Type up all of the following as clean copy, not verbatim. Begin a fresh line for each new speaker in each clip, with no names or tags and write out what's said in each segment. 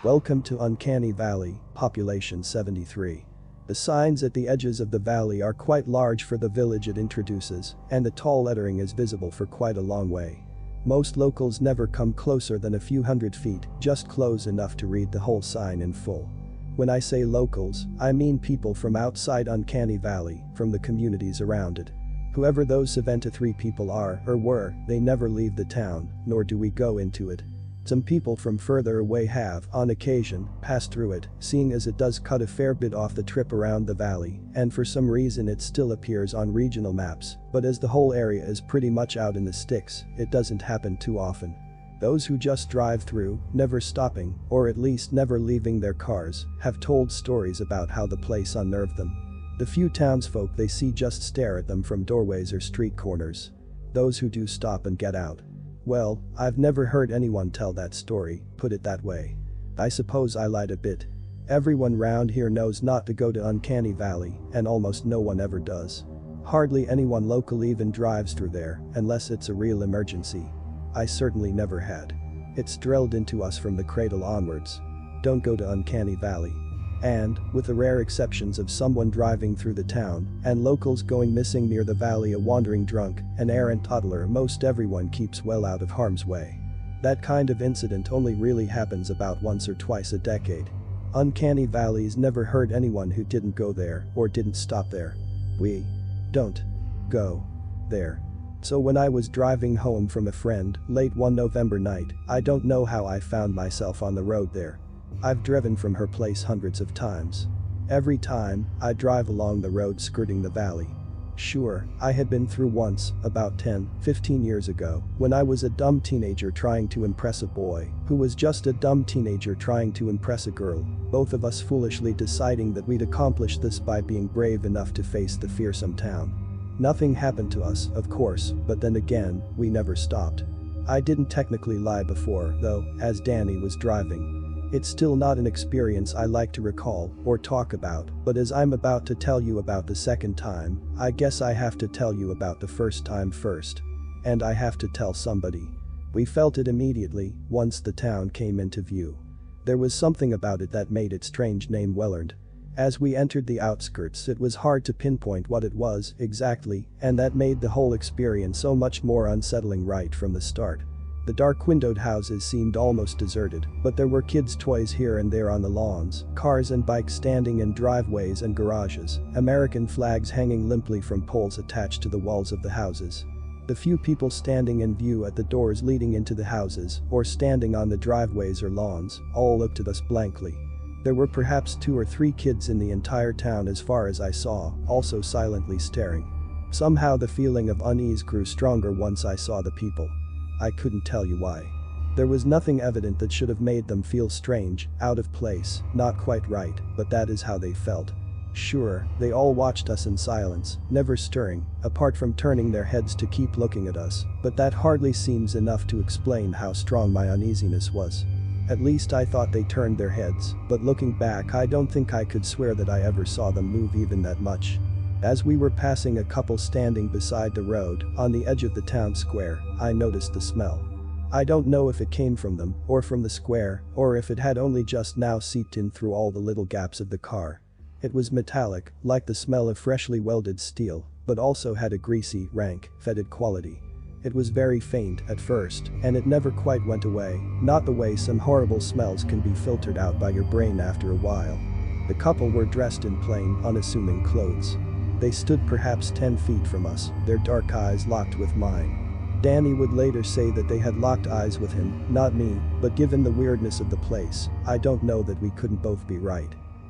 Welcome to Uncanny Valley, population 73. The signs at the edges of the valley are quite large for the village it introduces, and the tall lettering is visible for quite a long way. Most locals never come closer than a few hundred feet, just close enough to read the whole sign in full. When I say locals, I mean people from outside Uncanny Valley, from the communities around it. Whoever those 73 people are or were, they never leave the town, nor do we go into it. Some people from further away have, on occasion, passed through it, seeing as it does cut a fair bit off the trip around the valley, and for some reason it still appears on regional maps, but as the whole area is pretty much out in the sticks, it doesn't happen too often. Those who just drive through, never stopping, or at least never leaving their cars, have told stories about how the place unnerved them. The few townsfolk they see just stare at them from doorways or street corners. Those who do stop and get out. Well, I've never heard anyone tell that story, put it that way. I suppose I lied a bit. Everyone round here knows not to go to Uncanny Valley, and almost no one ever does. Hardly anyone local even drives through there, unless it's a real emergency. I certainly never had. It's drilled into us from the cradle onwards. Don't go to Uncanny Valley. And, with the rare exceptions of someone driving through the town, and locals going missing near the valley, a wandering drunk, an errant toddler, most everyone keeps well out of harm's way. That kind of incident only really happens about once or twice a decade. Uncanny Valley's never heard anyone who didn't go there or didn't stop there. We don't go there. So when I was driving home from a friend, late one November night, I don't know how I found myself on the road there. I've driven from her place hundreds of times. Every time, I drive along the road skirting the valley. Sure, I had been through once, about 10-15 years ago, when I was a dumb teenager trying to impress a boy, who was just a dumb teenager trying to impress a girl, both of us foolishly deciding that we'd accomplish this by being brave enough to face the fearsome town. Nothing happened to us, of course, but then again, we never stopped. I didn't technically lie before, though, as Danny was driving. It's still not an experience I like to recall or talk about, but as I'm about to tell you about the second time, I guess I have to tell you about the first time first. And I have to tell somebody. We felt it immediately, once the town came into view. There was something about it that made its strange name well-earned. As we entered the outskirts, it was hard to pinpoint what it was exactly, and that made the whole experience so much more unsettling right from the start. The dark windowed houses seemed almost deserted, but there were kids' toys here and there on the lawns, cars and bikes standing in driveways and garages, American flags hanging limply from poles attached to the walls of the houses. The few people standing in view at the doors leading into the houses, or standing on the driveways or lawns, all looked at us blankly. There were perhaps 2 or 3 kids in the entire town as far as I saw, also silently staring. Somehow the feeling of unease grew stronger once I saw the people. I couldn't tell you why. There was nothing evident that should have made them feel strange, out of place, not quite right, but that is how they felt. Sure, they all watched us in silence, never stirring, apart from turning their heads to keep looking at us, but that hardly seems enough to explain how strong my uneasiness was. At least I thought they turned their heads, but looking back I don't think I could swear that I ever saw them move even that much. As we were passing a couple standing beside the road, on the edge of the town square, I noticed the smell. I don't know if it came from them, or from the square, or if it had only just now seeped in through all the little gaps of the car. It was metallic, like the smell of freshly welded steel, but also had a greasy, rank, fetid quality. It was very faint at first, and it never quite went away, not the way some horrible smells can be filtered out by your brain after a while. The couple were dressed in plain, unassuming clothes. They stood perhaps 10 feet from us, their dark eyes locked with mine. Danny would later say that they had locked eyes with him, not me, but given the weirdness of the place, I don't know that we couldn't both be right.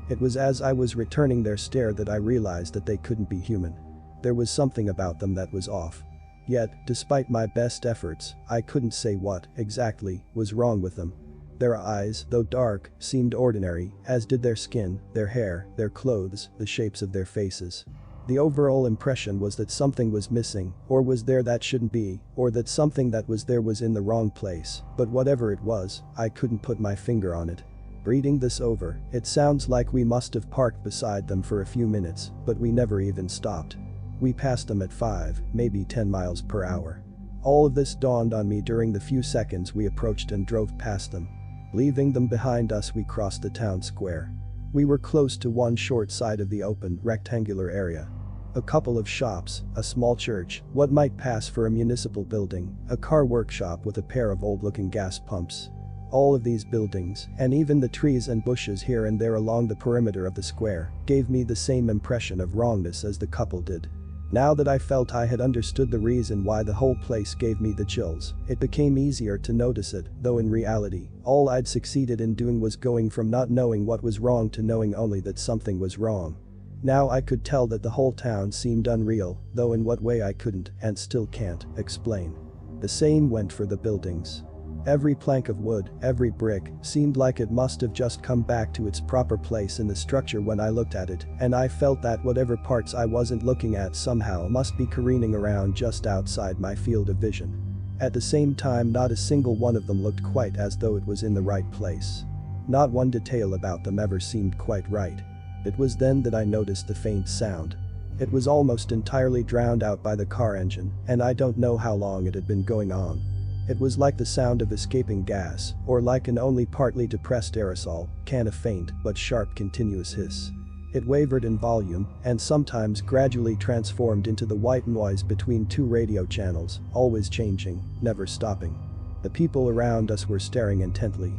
It was as I was returning their stare that I realized that they couldn't be human. There was something about them that was off. Yet, despite my best efforts, I couldn't say what, exactly, was wrong with them. Their eyes, though dark, seemed ordinary, as did their skin, their hair, their clothes, the shapes of their faces. The overall impression was that something was missing, or was there that shouldn't be, or that something that was there was in the wrong place, but whatever it was, I couldn't put my finger on it. Reading this over, it sounds like we must have parked beside them for a few minutes, but we never even stopped. We passed them at 5, maybe 10 miles per hour. All of this dawned on me during the few seconds we approached and drove past them. Leaving them behind us, we crossed the town square. We were close to one short side of the open, rectangular area. A couple of shops, a small church, what might pass for a municipal building, a car workshop with a pair of old-looking gas pumps. All of these buildings, and even the trees and bushes here and there along the perimeter of the square, gave me the same impression of wrongness as the couple did. Now that I felt I had understood the reason why the whole place gave me the chills, it became easier to notice it, though in reality, all I'd succeeded in doing was going from not knowing what was wrong to knowing only that something was wrong. Now I could tell that the whole town seemed unreal, though in what way I couldn't, and still can't, explain. The same went for the buildings. Every plank of wood, every brick, seemed like it must have just come back to its proper place in the structure when I looked at it, and I felt that whatever parts I wasn't looking at somehow must be careening around just outside my field of vision. At the same time, not a single one of them looked quite as though it was in the right place. Not one detail about them ever seemed quite right. It was then that I noticed the faint sound. It was almost entirely drowned out by the car engine, and I don't know how long it had been going on. It was like the sound of escaping gas, or like an only partly depressed aerosol, can a faint but sharp continuous hiss. It wavered in volume, and sometimes gradually transformed into the white noise between two radio channels, always changing, never stopping. The people around us were staring intently.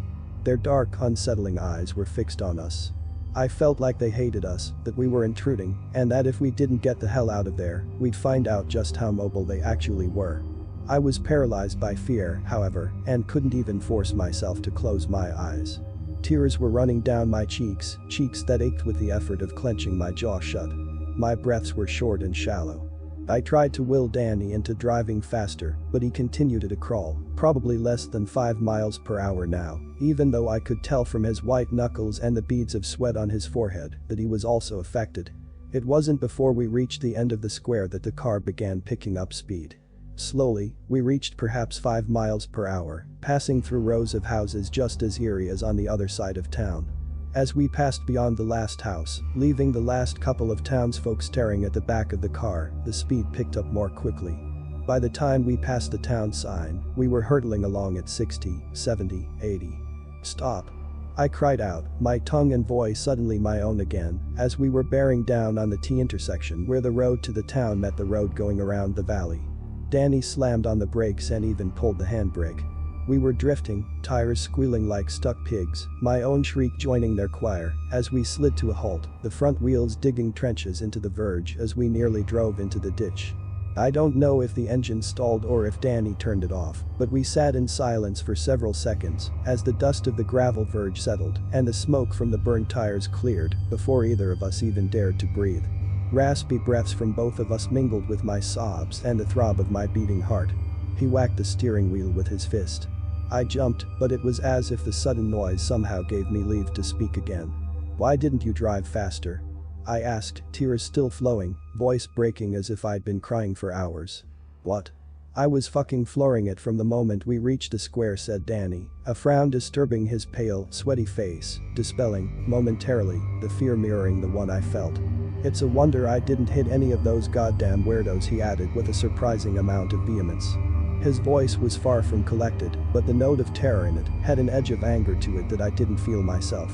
Their dark, unsettling eyes were fixed on us. I felt like they hated us, that we were intruding, and that if we didn't get the hell out of there, we'd find out just how mobile they actually were. I was paralyzed by fear, however, and couldn't even force myself to close my eyes. Tears were running down my cheeks that ached with the effort of clenching my jaw shut. My breaths were short and shallow. I tried to will Danny into driving faster, but he continued to crawl, probably less than 5 miles per hour now, even though I could tell from his white knuckles and the beads of sweat on his forehead that he was also affected. It wasn't before we reached the end of the square that the car began picking up speed. Slowly, we reached perhaps 5 miles per hour, passing through rows of houses just as eerie as on the other side of town. As we passed beyond the last house, leaving the last couple of townsfolk staring at the back of the car, the speed picked up more quickly. By the time we passed the town sign, we were hurtling along at 60, 70, 80. "Stop!" I cried out, my tongue and voice suddenly my own again, as we were bearing down on the T intersection where the road to the town met the road going around the valley. Danny slammed on the brakes and even pulled the handbrake. We were drifting, tires squealing like stuck pigs, my own shriek joining their choir, as we slid to a halt, the front wheels digging trenches into the verge as we nearly drove into the ditch. I don't know if the engine stalled or if Danny turned it off, but we sat in silence for several seconds as the dust of the gravel verge settled and the smoke from the burned tires cleared before either of us even dared to breathe. Raspy breaths from both of us mingled with my sobs and the throb of my beating heart. He whacked the steering wheel with his fist. I jumped, but it was as if the sudden noise somehow gave me leave to speak again. "Why didn't you drive faster?" I asked, tears still flowing, voice breaking as if I'd been crying for hours. "What?" "I was fucking flooring it from the moment we reached the square," said Danny, a frown disturbing his pale, sweaty face, dispelling, momentarily, the fear mirroring the one I felt. "It's a wonder I didn't hit any of those goddamn weirdos," he added with a surprising amount of vehemence. His voice was far from collected, but the note of terror in it had an edge of anger to it that I didn't feel myself.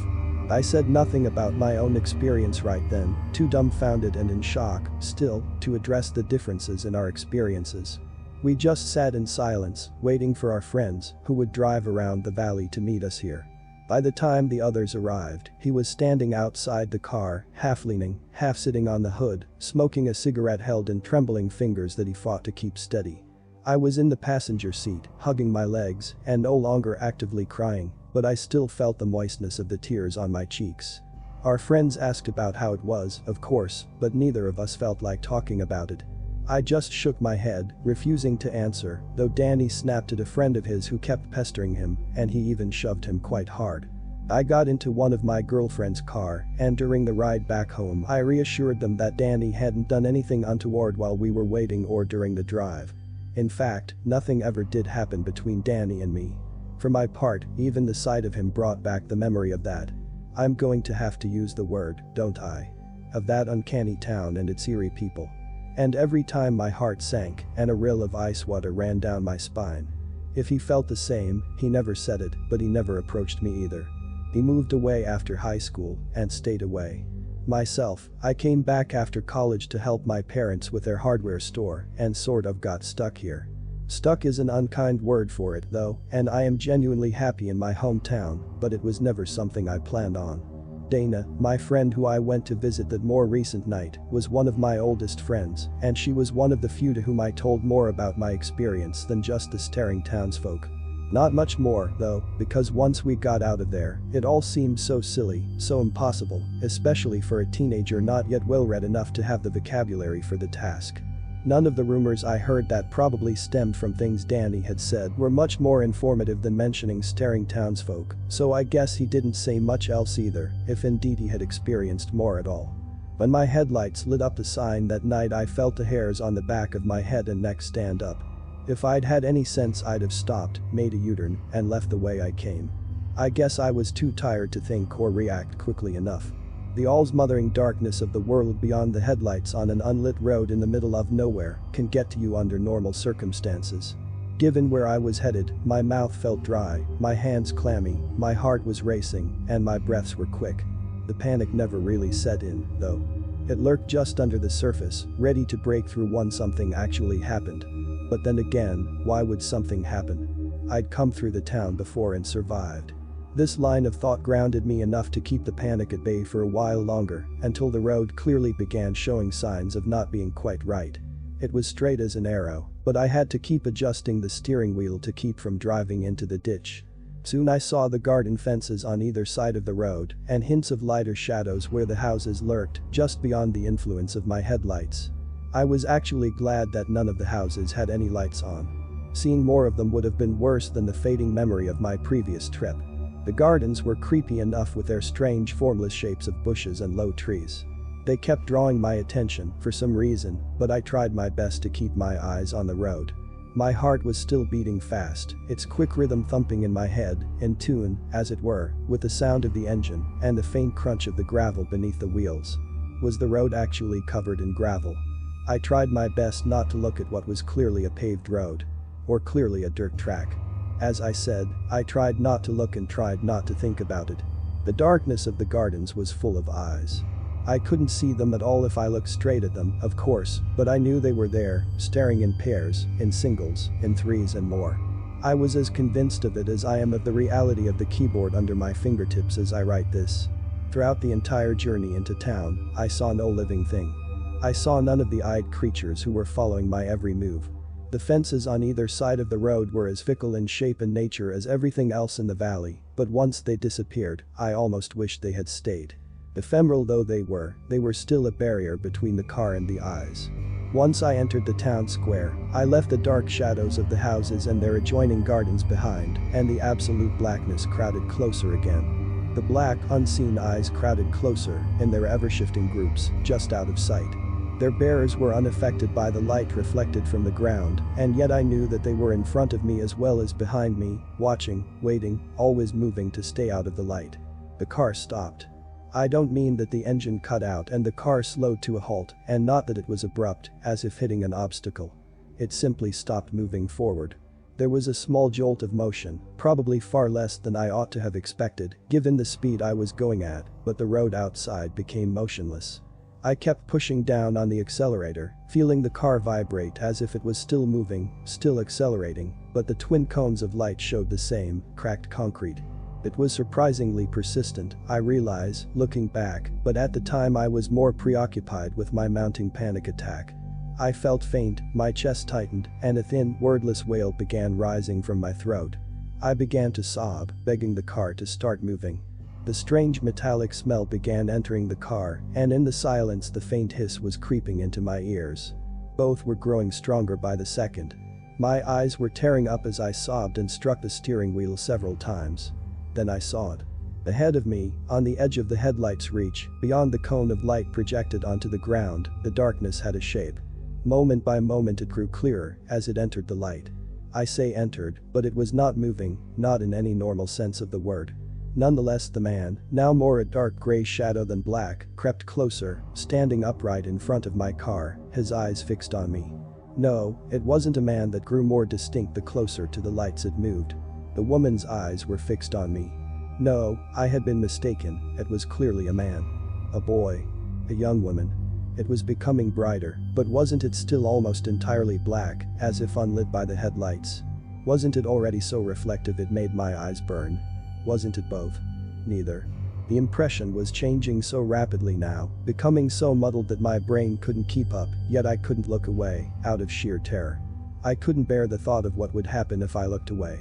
I said nothing about my own experience right then, too dumbfounded and in shock, still, to address the differences in our experiences. We just sat in silence, waiting for our friends, who would drive around the valley to meet us here. By the time the others arrived, he was standing outside the car, half leaning, half sitting on the hood, smoking a cigarette held in trembling fingers that he fought to keep steady. I was in the passenger seat, hugging my legs, and no longer actively crying, but I still felt the moistness of the tears on my cheeks. Our friends asked about how it was, of course, but neither of us felt like talking about it. I just shook my head, refusing to answer, though Danny snapped at a friend of his who kept pestering him, and he even shoved him quite hard. I got into one of my girlfriend's car, and during the ride back home I reassured them that Danny hadn't done anything untoward while we were waiting or during the drive. In fact, nothing ever did happen between Danny and me. For my part, even the sight of him brought back the memory of that. I'm going to have to use the word, don't I? Of that uncanny town and its eerie people. And every time my heart sank and a rill of ice water ran down my spine. If he felt the same, he never said it, but he never approached me either. He moved away after high school and stayed away. Myself, I came back after college to help my parents with their hardware store and sort of got stuck here. Stuck is an unkind word for it though, and I am genuinely happy in my hometown, but it was never something I planned on. Dana, my friend who I went to visit that more recent night, was one of my oldest friends, and she was one of the few to whom I told more about my experience than just the staring townsfolk. Not much more, though, because once we got out of there, it all seemed so silly, so impossible, especially for a teenager not yet well read enough to have the vocabulary for the task. None of the rumors I heard that probably stemmed from things Danny had said were much more informative than mentioning staring townsfolk, so I guess he didn't say much else either, if indeed he had experienced more at all. When my headlights lit up the sign that night, I felt the hairs on the back of my head and neck stand up. If I'd had any sense, I'd have stopped, made a U-turn, and left the way I came. I guess I was too tired to think or react quickly enough. The all-smothering darkness of the world beyond the headlights on an unlit road in the middle of nowhere can get to you under normal circumstances. Given where I was headed, my mouth felt dry, my hands clammy, my heart was racing, and my breaths were quick. The panic never really set in, though. It lurked just under the surface, ready to break through once something actually happened. But then again, why would something happen? I'd come through the town before and survived. This line of thought grounded me enough to keep the panic at bay for a while longer, until the road clearly began showing signs of not being quite right. It was straight as an arrow, but I had to keep adjusting the steering wheel to keep from driving into the ditch. Soon I saw the garden fences on either side of the road and hints of lighter shadows where the houses lurked, just beyond the influence of my headlights. I was actually glad that none of the houses had any lights on. Seeing more of them would have been worse than the fading memory of my previous trip. The gardens were creepy enough with their strange formless shapes of bushes and low trees. They kept drawing my attention for some reason, but I tried my best to keep my eyes on the road. My heart was still beating fast, its quick rhythm thumping in my head, in tune, as it were, with the sound of the engine and the faint crunch of the gravel beneath the wheels. Was the road actually covered in gravel? I tried my best not to look at what was clearly a paved road. Or clearly a dirt track. As I said, I tried not to look and tried not to think about it. The darkness of the gardens was full of eyes. I couldn't see them at all if I looked straight at them, of course, but I knew they were there, staring in pairs, in singles, in threes and more. I was as convinced of it as I am of the reality of the keyboard under my fingertips as I write this. Throughout the entire journey into town, I saw no living thing. I saw none of the eyed creatures who were following my every move. The fences on either side of the road were as fickle in shape and nature as everything else in the valley, but once they disappeared, I almost wished they had stayed. Ephemeral though they were still a barrier between the car and the eyes. Once I entered the town square, I left the dark shadows of the houses and their adjoining gardens behind, and the absolute blackness crowded closer again. The black, unseen eyes crowded closer, in their ever-shifting groups, just out of sight. Their bearers were unaffected by the light reflected from the ground, and yet I knew that they were in front of me as well as behind me, watching, waiting, always moving to stay out of the light. The car stopped. I don't mean that the engine cut out and the car slowed to a halt, and not that it was abrupt, as if hitting an obstacle. It simply stopped moving forward. There was a small jolt of motion, probably far less than I ought to have expected, given the speed I was going at, but the road outside became motionless. I kept pushing down on the accelerator, feeling the car vibrate as if it was still moving, still accelerating, but the twin cones of light showed the same, cracked concrete. It was surprisingly persistent, I realize, looking back, but at the time I was more preoccupied with my mounting panic attack. I felt faint, my chest tightened, and a thin, wordless wail began rising from my throat. I began to sob, begging the car to start moving. The strange metallic smell began entering the car, and in the silence the faint hiss was creeping into my ears. Both were growing stronger by the second. My eyes were tearing up as I sobbed and struck the steering wheel several times. Then I saw it. Ahead of me, on the edge of the headlight's reach, beyond the cone of light projected onto the ground, the darkness had a shape. Moment by moment it grew clearer as it entered the light. I say entered, but it was not moving, not in any normal sense of the word. Nonetheless the man, now more a dark gray shadow than black, crept closer, standing upright in front of my car, his eyes fixed on me. No, it wasn't a man that grew more distinct the closer to the lights it moved. The woman's eyes were fixed on me. No, I had been mistaken, it was clearly a man. A boy. A young woman. It was becoming brighter, but wasn't it still almost entirely black, as if unlit by the headlights? Wasn't it already so reflective it made my eyes burn? Wasn't it both? Neither. The impression was changing so rapidly now, becoming so muddled that my brain couldn't keep up, yet I couldn't look away, out of sheer terror. I couldn't bear the thought of what would happen if I looked away.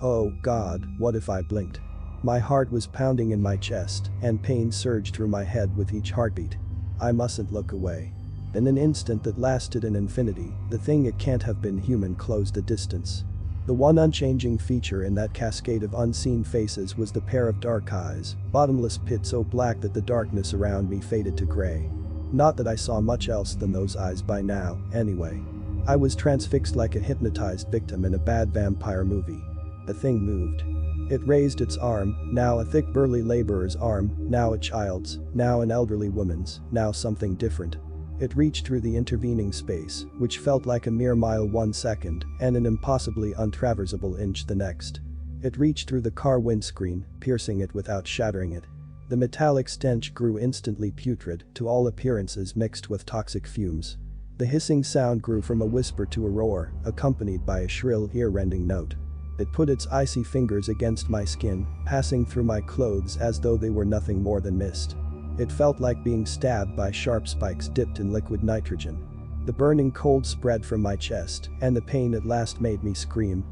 Oh God, what if I blinked? My heart was pounding in my chest, and pain surged through my head with each heartbeat. I mustn't look away. In an instant that lasted an infinity, the thing it can't have been human closed the distance. The one unchanging feature in that cascade of unseen faces was the pair of dark eyes, bottomless pit so black that the darkness around me faded to gray. Not that I saw much else than those eyes by now, anyway. I was transfixed like a hypnotized victim in a bad vampire movie. The thing moved. It raised its arm, now a thick burly laborer's arm, now a child's, now an elderly woman's, now something different. It reached through the intervening space, which felt like a mere mile 1 second and an impossibly untraversable inch the next. It reached through the car windscreen, piercing it without shattering it. The metallic stench grew instantly putrid, to all appearances mixed with toxic fumes. The hissing sound grew from a whisper to a roar, accompanied by a shrill, ear-rending note. It put its icy fingers against my skin, passing through my clothes as though they were nothing more than mist. It felt like being stabbed by sharp spikes dipped in liquid nitrogen. The burning cold spread from my chest, and the pain at last made me scream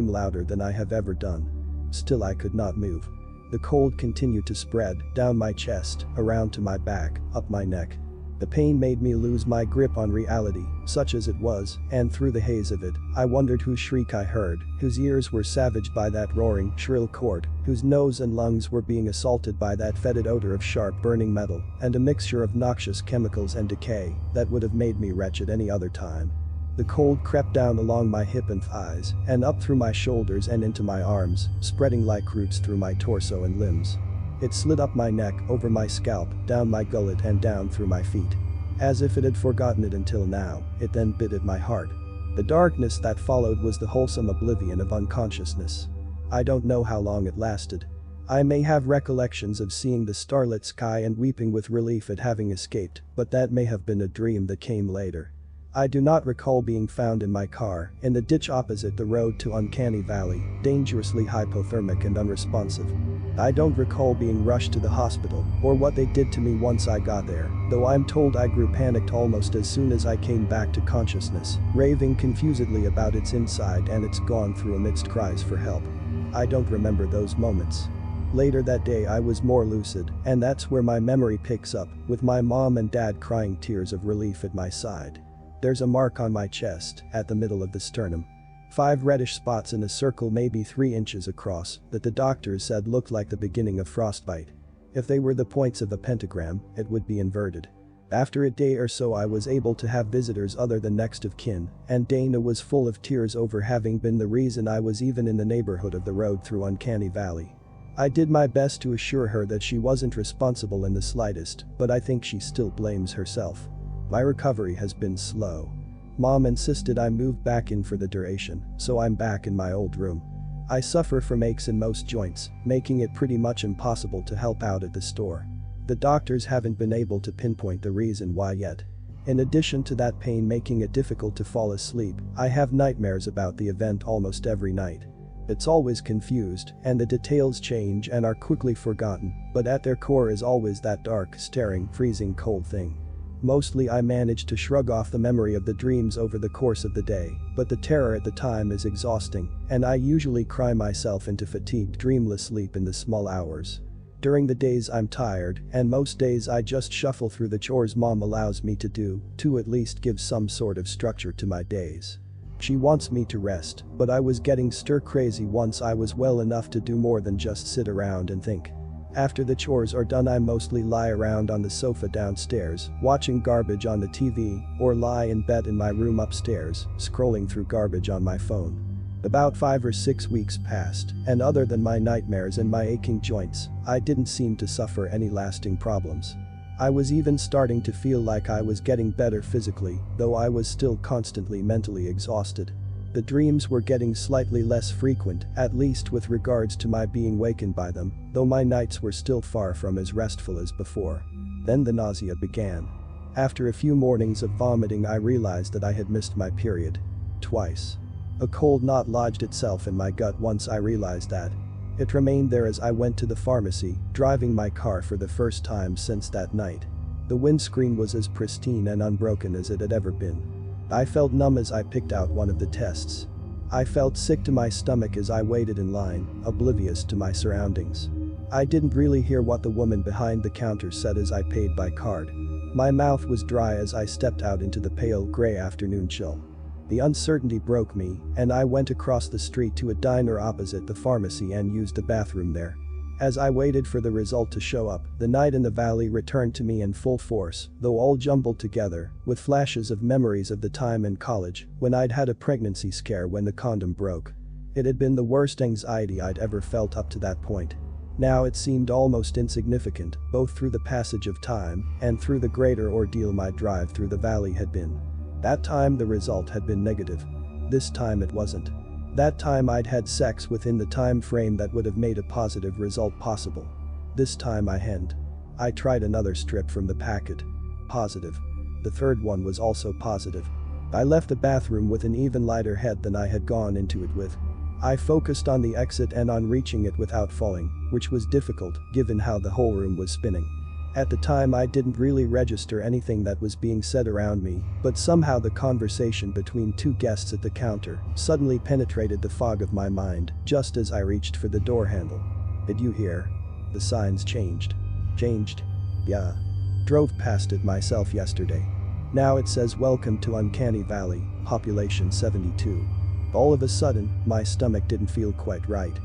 louder than I have ever done. Still I could not move. The cold continued to spread, down my chest, around to my back, up my neck. The pain made me lose my grip on reality, such as it was, and through the haze of it, I wondered whose shriek I heard, whose ears were savaged by that roaring, shrill chord, whose nose and lungs were being assaulted by that fetid odor of sharp burning metal, and a mixture of noxious chemicals and decay, that would have made me wretched any other time. The cold crept down along my hip and thighs, and up through my shoulders and into my arms, spreading like roots through my torso and limbs. It slid up my neck, over my scalp, down my gullet and down through my feet. As if it had forgotten it until now, it then bit at my heart. The darkness that followed was the wholesome oblivion of unconsciousness. I don't know how long it lasted. I may have recollections of seeing the starlit sky and weeping with relief at having escaped, but that may have been a dream that came later. I do not recall being found in my car, in the ditch opposite the road to Uncanny Valley, dangerously hypothermic and unresponsive. I don't recall being rushed to the hospital, or what they did to me once I got there, though I'm told I grew panicked almost as soon as I came back to consciousness, raving confusedly about its inside and its gone through amidst cries for help. I don't remember those moments. Later that day I was more lucid, and that's where my memory picks up, with my mom and dad crying tears of relief at my side. There's a mark on my chest, at the middle of the sternum. 5 reddish spots in a circle maybe 3 inches across, that the doctors said looked like the beginning of frostbite. If they were the points of a pentagram, it would be inverted. After a day or so I was able to have visitors other than next of kin, and Dana was full of tears over having been the reason I was even in the neighborhood of the road through Uncanny Valley. I did my best to assure her that she wasn't responsible in the slightest, but I think she still blames herself. My recovery has been slow. Mom insisted I move back in for the duration, so I'm back in my old room. I suffer from aches in most joints, making it pretty much impossible to help out at the store. The doctors haven't been able to pinpoint the reason why yet. In addition to that pain making it difficult to fall asleep, I have nightmares about the event almost every night. It's always confused, and the details change and are quickly forgotten, but at their core is always that dark, staring, freezing cold thing. Mostly I manage to shrug off the memory of the dreams over the course of the day, but the terror at the time is exhausting, and I usually cry myself into fatigued dreamless sleep in the small hours. During the days I'm tired, and most days I just shuffle through the chores Mom allows me to do, to at least give some sort of structure to my days. She wants me to rest, but I was getting stir-crazy once I was well enough to do more than just sit around and think. After the chores are done I mostly lie around on the sofa downstairs, watching garbage on the TV, or lie in bed in my room upstairs, scrolling through garbage on my phone. About 5 or 6 weeks passed, and other than my nightmares and my aching joints, I didn't seem to suffer any lasting problems. I was even starting to feel like I was getting better physically, though I was still constantly mentally exhausted. The dreams were getting slightly less frequent, at least with regards to my being wakened by them, though my nights were still far from as restful as before. Then the nausea began. After a few mornings of vomiting, I realized that I had missed my period. Twice. A cold knot lodged itself in my gut once I realized that. It remained there as I went to the pharmacy, driving my car for the first time since that night. The windscreen was as pristine and unbroken as it had ever been. I felt numb as I picked out one of the tests. I felt sick to my stomach as I waited in line, oblivious to my surroundings. I didn't really hear what the woman behind the counter said as I paid by card. My mouth was dry as I stepped out into the pale gray afternoon chill. The uncertainty broke me, and I went across the street to a diner opposite the pharmacy and used the bathroom there. As I waited for the result to show up, the night in the valley returned to me in full force, though all jumbled together, with flashes of memories of the time in college, when I'd had a pregnancy scare when the condom broke. It had been the worst anxiety I'd ever felt up to that point. Now it seemed almost insignificant, both through the passage of time and through the greater ordeal my drive through the valley had been. That time the result had been negative. This time it wasn't. That time I'd had sex within the time frame that would have made a positive result possible. This time I hadn't. I tried another strip from the packet. Positive. The third one was also positive. I left the bathroom with an even lighter head than I had gone into it with. I focused on the exit and on reaching it without falling, which was difficult given how the whole room was spinning. At the time I didn't really register anything that was being said around me, but somehow the conversation between two guests at the counter suddenly penetrated the fog of my mind just as I reached for the door handle. "Did you hear? The signs changed." "Changed? Yeah. Drove past it myself yesterday. Now it says welcome to Uncanny Valley, population 72. All of a sudden, my stomach didn't feel quite right.